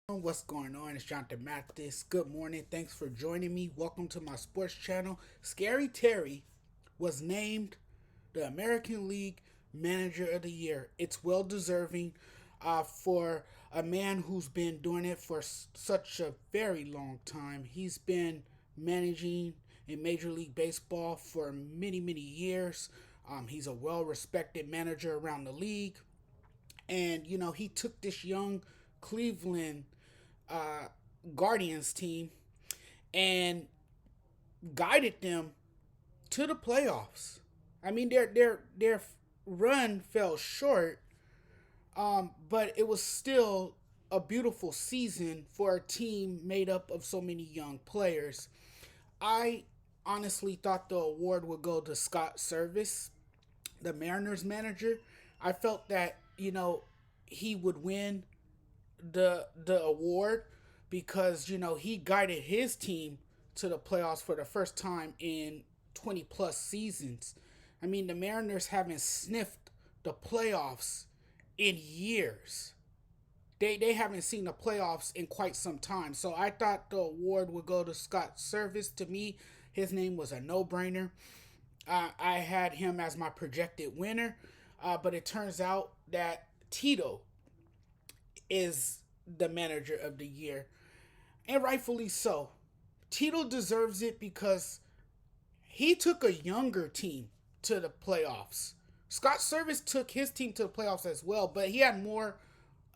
What's going on? It's Jonathan Mathis. Good morning. Thanks for joining me. Welcome to my sports channel. Scary Terry was named the American League Manager of the Year. It's well deserving for a man who's been doing it for such a very long time. He's been managing in Major League Baseball for many, many years. He's a well respected manager around the league. And, he took this young Cleveland uh, Guardians team and guided them to the playoffs. I mean, their run fell short, but it was still a beautiful season for a team made up of so many young players. I honestly thought the award would go to Scott Service, the Mariners manager. I felt that he would win the award because he guided his team to the playoffs for the first time in 20 plus seasons. I mean, the Mariners haven't sniffed the playoffs in years. They haven't seen the playoffs in quite some time. So I thought the award would go to Scott Service. To me, his name was a no-brainer. I had him as my projected winner, but it turns out that Tito is the manager of the year, and rightfully so. Tito deserves it because he took a younger team to the playoffs. Scott Service took his team to the playoffs as well, but he had more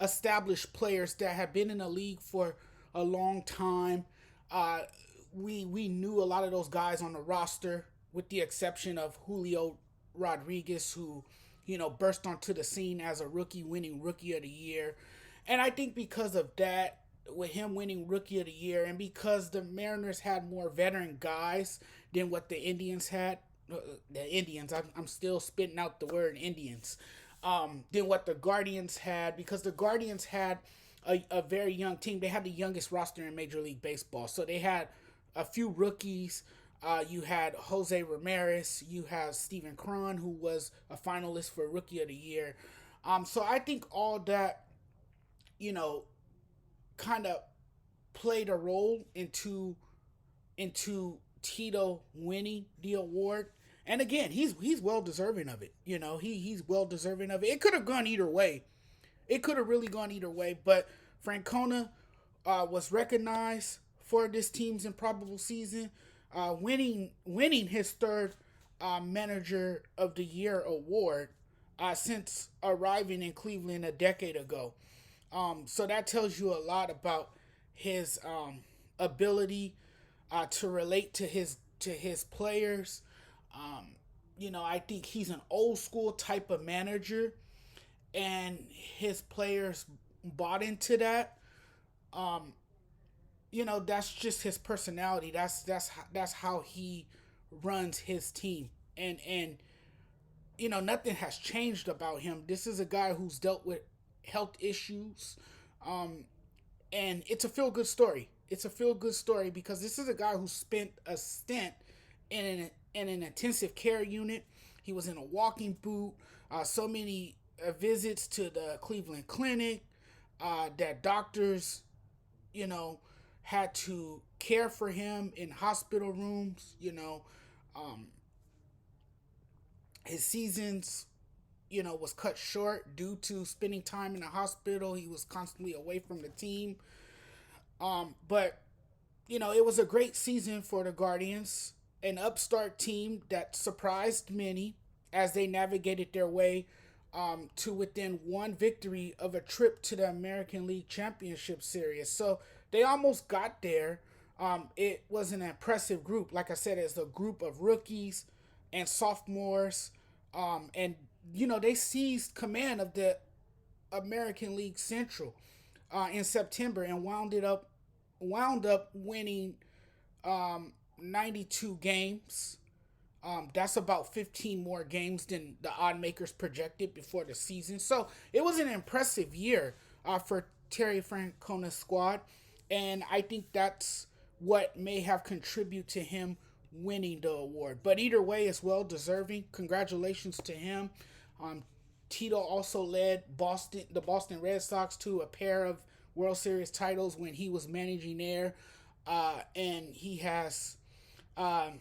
established players that have been in the league for a long time. Uh, we knew a lot of those guys on the roster, with the exception of Julio Rodriguez, who burst onto the scene as a rookie, winning Rookie of the Year. And I think because of that, with him winning Rookie of the Year, and because the Mariners had more veteran guys than what the Indians had, I'm still spitting out the word Indians, than what the Guardians had, because the Guardians had a very young team. They had the youngest roster in Major League Baseball. So they had a few rookies. You had Jose Ramirez. You have Steven Cron, who was a finalist for Rookie of the Year. So I think all that, you know, kind of played a role into Tito winning the award. And again, he's well deserving of it. He's well deserving of it. It could have gone either way. It could have really gone either way. But Francona was recognized for this team's improbable season, winning his third Manager of the Year award since arriving in Cleveland a decade ago. So that tells you a lot about his ability to relate to his players. I think he's an old school type of manager, and his players bought into that. Um, that's just his personality. That's how he runs his team, and nothing has changed about him. This is a guy who's dealt with health issues, um, and it's a feel good story. It's a feel good story because this is a guy who spent a stint in an intensive care unit. He was in a walking boot. So many visits to the Cleveland Clinic that doctors, you know, had to care for him in hospital rooms. Um, his seasons, was cut short due to spending time in the hospital. He was constantly away from the team. But it was a great season for the Guardians, an upstart team that surprised many as they navigated their way to within one victory of a trip to the American League Championship Series. So they almost got there. It was an impressive group. Like I said, it's a group of rookies and sophomores. And they seized command of the American League Central in September and wound up winning 92 games. That's about 15 more games than the odd makers projected before the season. So it was an impressive year for Terry Francona's squad, and I think that's what may have contributed to him winning the award. But either way, it's well deserving. Congratulations to him. Um, Tito also led the Boston Red Sox to a pair of World Series titles when he was managing there, and he has um,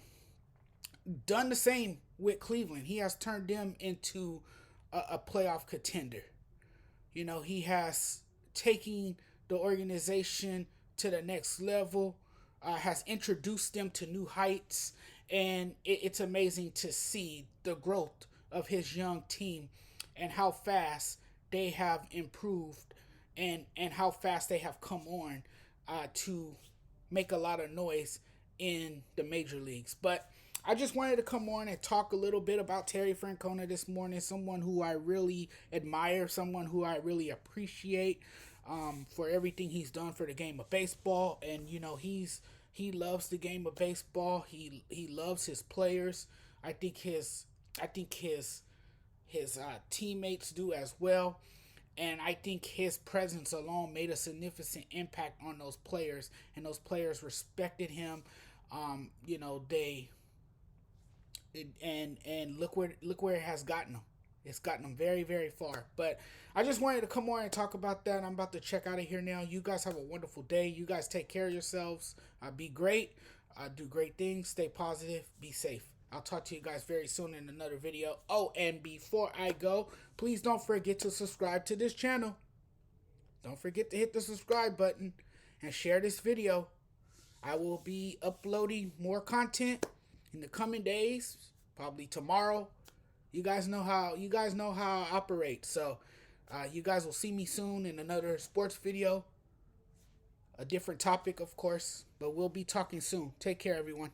done the same with Cleveland. He has turned them into a playoff contender. You know, he has taken the organization to the next level, has introduced them to new heights, and it's amazing to see the growth of his young team and how fast they have improved and how fast they have come on to make a lot of noise in the major leagues. But I just wanted to come on and talk a little bit about Terry Francona this morning, someone who I really admire, someone who I really appreciate for everything he's done for the game of baseball. And you know, he loves the game of baseball. He loves his players. I think his teammates do as well. And I think his presence alone made a significant impact on those players, and those players respected him. You know, and look where it has gotten them. It's gotten them very, very far. But I just wanted to come on and talk about that. I'm about to check out of here now. You guys have a wonderful day. You guys take care of yourselves. Be great. Do great things. Stay positive. Be safe. I'll talk to you guys very soon in another video. Oh, and before I go, please don't forget to subscribe to this channel. Don't forget to hit the subscribe button and share this video. I will be uploading more content in the coming days, probably tomorrow. You guys know how I operate. So you guys will see me soon in another sports video. A different topic, of course, but we'll be talking soon. Take care, everyone.